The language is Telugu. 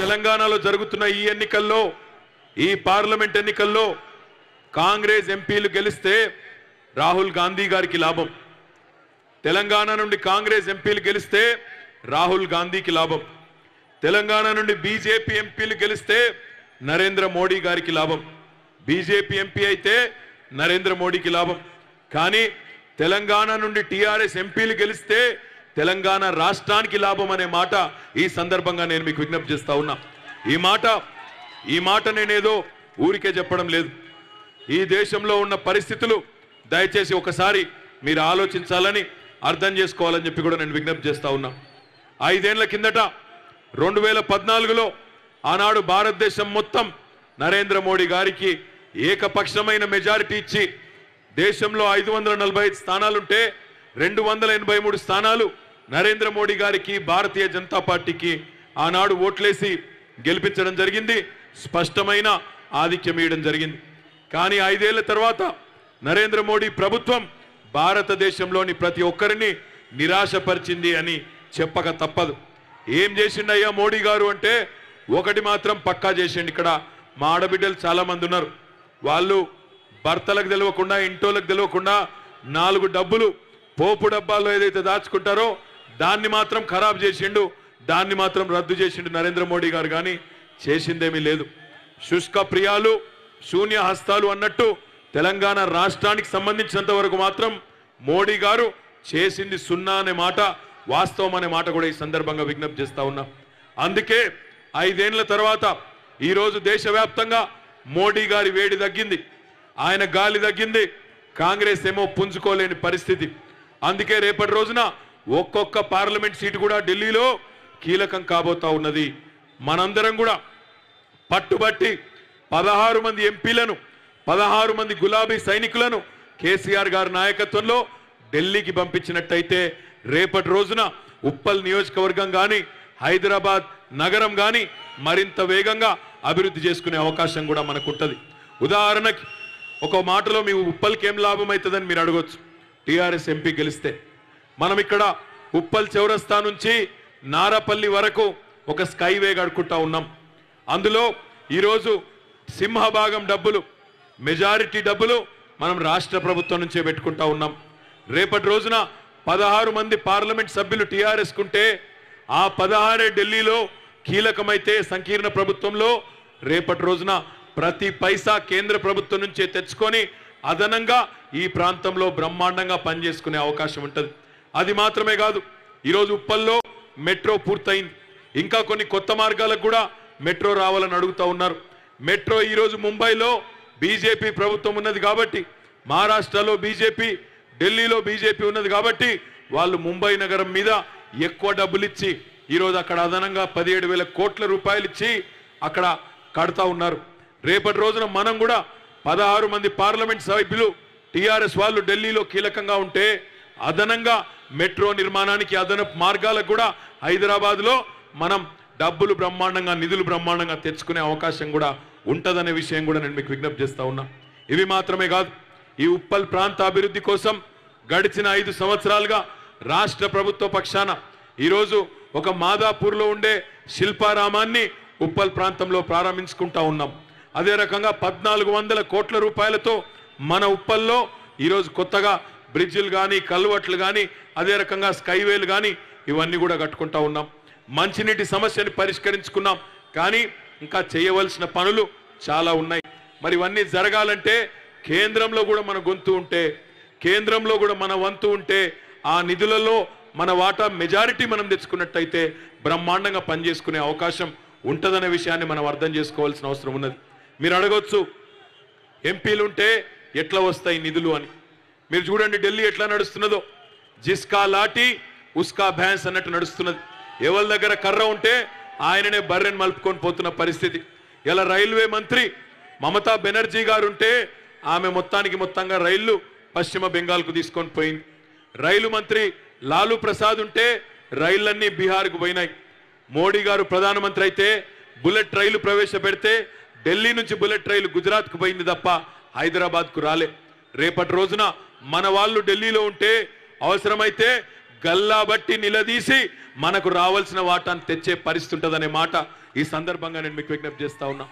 తెలంగాణలో జరుగుతున్న ఈ ఎన్నికల్లో ఈ పార్లమెంట్ ఎన్నికల్లో కాంగ్రెస్ ఎంపీలు గెలిస్తే రాహుల్ గాంధీ గారికి లాభం. తెలంగాణ నుండి కాంగ్రెస్ ఎంపీలు గెలిస్తే రాహుల్ గాంధీకి లాభం. తెలంగాణ నుండి బీజేపీ ఎంపీలు గెలిస్తే నరేంద్ర మోడీ గారికి లాభం. బీజేపీ ఎంపీ అయితే నరేంద్ర మోడీకి లాభం. కానీ తెలంగాణ నుండి టీఆర్ఎస్ ఎంపీలు గెలిస్తే తెలంగాణ రాష్ట్రానికి లాభం అనే మాట ఈ సందర్భంగా నేను మీకు విజ్ఞప్తి చేస్తా ఉన్నా. ఈ మాట నేనేదో ఊరికే చెప్పడం లేదు. ఈ దేశంలో ఉన్న పరిస్థితులు దయచేసి ఒకసారి మీరు ఆలోచించాలని అర్థం చేసుకోవాలని చెప్పి కూడా నేను విజ్ఞప్తి చేస్తా ఉన్నా. 5 ఏళ్ల కిందట 2014లో ఆనాడు భారతదేశం మొత్తం నరేంద్ర మోడీ గారికి ఏకపక్షమైన మెజారిటీ ఇచ్చి దేశంలో 545 స్థానాలుంటే 283 స్థానాలు నరేంద్ర మోడీ గారికి భారతీయ జనతా పార్టీకి ఆనాడు ఓట్లేసి గెలిపించడం జరిగింది. స్పష్టమైన ఆధిక్యం ఇవ్వడం జరిగింది. కానీ 5 ఏళ్ల తర్వాత నరేంద్ర మోడీ ప్రభుత్వం భారతదేశంలోని ప్రతి ఒక్కరిని నిరాశపరిచింది అని చెప్పక తప్పదు. ఏం చేసిండయ్యా మోడీ గారు అంటే ఒకటి మాత్రం పక్కా చేసిండు. ఇక్కడ మా ఆడబిడ్డలు చాలా మంది ఉన్నారు. వాళ్ళు భర్తలకు తెలియకుండా ఇంటోళ్ళకు తెలియకుండా 4 డబ్బులు పోపు డబ్బాల్లో ఏదైతే దాచుకుంటారో దాన్ని మాత్రం ఖరాబ్ చేసిండు, దాన్ని మాత్రం రద్దు చేసిండు నరేంద్ర మోడీ గారు. కానీ చేసిందేమీ లేదు. శుష్క ప్రియాలు శూన్య హస్తాలు అన్నట్టు తెలంగాణ రాష్ట్రానికి సంబంధించినంత వరకు మాత్రం మోడీ గారు చేసింది సున్నా అనే మాట వాస్తవం అనే మాట కూడా ఈ సందర్భంగా విజ్ఞప్తి చేస్తా ఉన్నా. అందుకే 5 ఏళ్ల తర్వాత ఈరోజు దేశవ్యాప్తంగా మోడీ గారి వేడి తగ్గింది, ఆయన గాలి తగ్గింది. కాంగ్రెస్ ఏమో పుంజుకోలేని పరిస్థితి. అందుకే రేపటి రోజున ఒక్కొక్క పార్లమెంట్ సీటు కూడా ఢిల్లీలో కీలకం కాబోతా ఉన్నది. మనందరం కూడా పట్టుబట్టి 16 మంది ఎంపీలను 16 మంది గులాబీ సైనికులను కేసీఆర్ గారి నాయకత్వంలో ఢిల్లీకి పంపించినట్టయితే రేపటి రోజున ఉప్పల్ నియోజకవర్గం కానీ హైదరాబాద్ నగరం కానీ మరింత వేగంగా అభివృద్ధి చేసుకునే అవకాశం కూడా మనకు ఉంటుంది. ఉదాహరణకి ఒక మాటలో మీ ఉప్పల్కి ఏం లాభం అవుతుందని మీరు అడగొచ్చు. టీఆర్ఎస్ ఎంపీ గెలిస్తే మనం ఇక్కడ ఉప్పల్ చౌరస్తా నుంచి నారపల్లి వరకు ఒక స్కైవే కడుకుంటా ఉన్నాం. అందులో ఈరోజు సింహభాగం డబ్బులు మెజారిటీ డబ్బులు మనం రాష్ట్ర ప్రభుత్వం నుంచే పెట్టుకుంటా ఉన్నాం. రేపటి రోజున 16 మంది పార్లమెంట్ సభ్యులు టీఆర్ఎస్ కుంటే ఆ 16 ఢిల్లీలో కీలకమైతే సంకీర్ణ ప్రభుత్వంలో రేపటి రోజున ప్రతి పైసా కేంద్ర ప్రభుత్వం నుంచే తెచ్చుకొని అదనంగా ఈ ప్రాంతంలో బ్రహ్మాండంగా పనిచేసుకునే అవకాశం ఉంటుంది. అది మాత్రమే కాదు, ఈరోజు ఉప్పల్లో మెట్రో పూర్తయింది. ఇంకా కొన్ని కొత్త మార్గాలకు కూడా మెట్రో రావాలని అడుగుతూ ఉన్నారు. మెట్రో ఈరోజు ముంబైలో బీజేపీ ప్రభుత్వం ఉన్నది కాబట్టి, మహారాష్ట్రలో బీజేపీ, ఢిల్లీలో బీజేపీ ఉన్నది కాబట్టి వాళ్ళు ముంబై నగరం మీద ఎక్కువ డబ్బులు ఇచ్చి ఈరోజు అక్కడ అదనంగా 17,000 కోట్ల రూపాయలు ఇచ్చి అక్కడ కడతా ఉన్నారు. రేపటి రోజున మనం కూడా 16 మంది పార్లమెంట్ సభ్యులు టీఆర్ఎస్ వాళ్ళు ఢిల్లీలో కీలకంగా ఉంటే అదనంగా మెట్రో నిర్మాణానికి అదనపు మార్గాలకు కూడా హైదరాబాద్లో మనం డబ్బులు బ్రహ్మాండంగా నిధులు బ్రహ్మాండంగా తెచ్చుకునే అవకాశం కూడా ఉంటుందనే విషయం కూడా నేను మీకు విజ్ఞప్తి చేస్తా ఉన్నా. ఇవి మాత్రమే కాదు, ఈ ఉప్పల్ ప్రాంత అభివృద్ధి కోసం గడిచిన 5 సంవత్సరాలుగా రాష్ట్ర ప్రభుత్వ పక్షాన ఈరోజు ఒక మాదాపూర్లో ఉండే శిల్పారామాన్ని ఉప్పల్ ప్రాంతంలో ప్రారంభించుకుంటా ఉన్నాం. అదే రకంగా 1400 కోట్ల రూపాయలతో మన ఉప్పల్లో ఈరోజు కొత్తగా బ్రిడ్జిలు కానీ కల్వర్ట్లు కానీ అదే రకంగా స్కైవేలు కానీ ఇవన్నీ కూడా కట్టుకుంటా ఉన్నాం. మంచినీటి సమస్యని పరిష్కరించుకున్నాం. కానీ ఇంకా చేయవలసిన పనులు చాలా ఉన్నాయి. మరి ఇవన్నీ జరగాలంటే కేంద్రంలో కూడా మన గొంతు ఉంటే, కేంద్రంలో కూడా మన వంతు ఉంటే, ఆ నిధులలో మన వాటా మెజారిటీ మనం తెచ్చుకున్నట్టయితే బ్రహ్మాండంగా పనిచేసుకునే అవకాశం ఉంటుందనే విషయాన్ని మనం అర్థం చేసుకోవాల్సిన అవసరం ఉన్నది. మీరు అడగొచ్చు ఎంపీలుంటే ఎట్లా వస్తాయి నిధులు అని. మీరు చూడండి ఢిల్లీ ఎట్లా నడుస్తున్నదో, జిస్కా లాఠీ ఉస్కా భ్యాన్స్ అన్నట్టు నడుస్తున్నది. ఎవరి దగ్గర కర్ర ఉంటే ఆయననే బర్రెని మలుపుకొని పోతున్న పరిస్థితి. ఇలా రైల్వే మంత్రి మమతా బెనర్జీ గారు ఉంటే ఆమె మొత్తంగా రైళ్లు పశ్చిమ బెంగాల్కు తీసుకొని పోయింది. రైలు మంత్రి లాలూ ప్రసాద్ ఉంటే రైళ్లన్నీ బీహార్కు పోయినాయి. మోడీ గారు ప్రధానమంత్రి అయితే బుల్లెట్ రైలు ప్రవేశపెడితే ఢిల్లీ నుంచి బుల్లెట్ రైలు గుజరాత్కు పోయింది తప్ప హైదరాబాద్కు రాలే. రేపటి రోజున మన వాళ్ళు ఢిల్లీలో ఉంటే అవసరమైతే గల్లా బట్టి నిలదీసి మనకు రావాల్సిన వాటాను తెచ్చే పరిస్థితి ఉంటదనే మాట ఈ సందర్భంగా నేను మీకు విజ్ఞప్తి చేస్తా ఉన్నా.